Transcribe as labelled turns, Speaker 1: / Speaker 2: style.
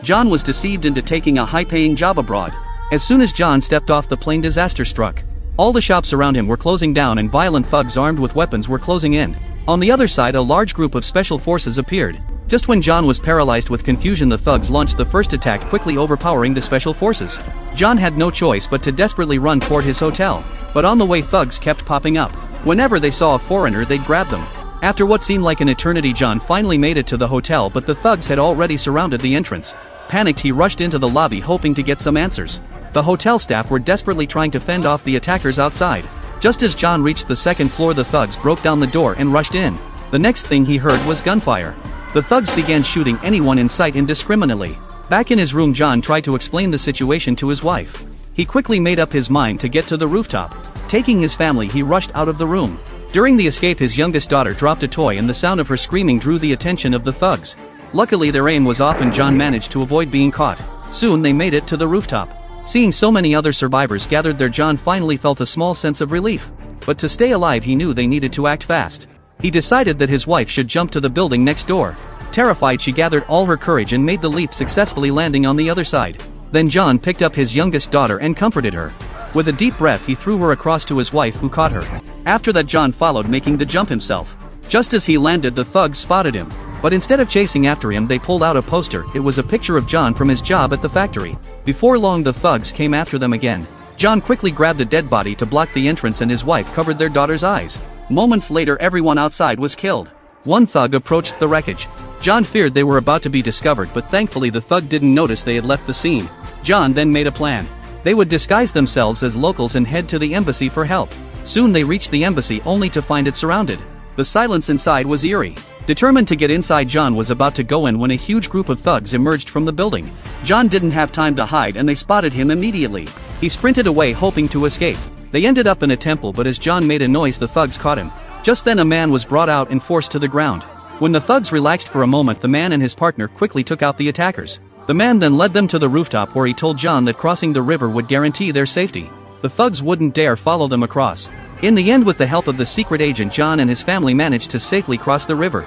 Speaker 1: John was deceived into taking a high-paying job abroad. As soon as John stepped off the plane, disaster struck. All the shops around him were closing down and violent thugs armed with weapons were closing in. On the other side, a large group of special forces appeared. Just when John was paralyzed with confusion, the thugs launched the first attack, quickly overpowering the special forces. John had no choice but to desperately run toward his hotel. But on the way, thugs kept popping up. Whenever they saw a foreigner, they'd grab them. After what seemed like an eternity, John finally made it to the hotel, but the thugs had already surrounded the entrance. Panicked, he rushed into the lobby hoping to get some answers. The hotel staff were desperately trying to fend off the attackers outside. Just as John reached the second floor, the thugs broke down the door and rushed in. The next thing he heard was gunfire. The thugs began shooting anyone in sight indiscriminately. Back in his room, John tried to explain the situation to his wife. He quickly made up his mind to get to the rooftop. Taking his family, he rushed out of the room. During the escape, his youngest daughter dropped a toy, and the sound of her screaming drew the attention of the thugs. Luckily, their aim was off and John managed to avoid being caught. Soon they made it to the rooftop. Seeing so many other survivors gathered there, John finally felt a small sense of relief. But to stay alive, he knew they needed to act fast. He decided that his wife should jump to the building next door. Terrified, she gathered all her courage and made the leap, successfully landing on the other side. Then John picked up his youngest daughter and comforted her. With a deep breath, he threw her across to his wife, who caught her. After that, John followed, making the jump himself. Just as he landed, the thugs spotted him. But instead of chasing after him, they pulled out a poster. It was a picture of John from his job at the factory. Before long, the thugs came after them again. John quickly grabbed a dead body to block the entrance, and his wife covered their daughter's eyes. Moments later, everyone outside was killed. One thug approached the wreckage. John feared they were about to be discovered, but thankfully the thug didn't notice they had left the scene. John then made a plan. They would disguise themselves as locals and head to the embassy for help. Soon they reached the embassy, only to find it surrounded. The silence inside was eerie. Determined to get inside, John was about to go in when a huge group of thugs emerged from the building. John didn't have time to hide, and they spotted him immediately. He sprinted away, hoping to escape. They ended up in a temple, but as John made a noise, the thugs caught him. Just then a man was brought out and forced to the ground. When the thugs relaxed for a moment, the man and his partner quickly took out the attackers. The man then led them to the rooftop, where he told John that crossing the river would guarantee their safety. The thugs wouldn't dare follow them across. In the end, with the help of the secret agent, John and his family managed to safely cross the river.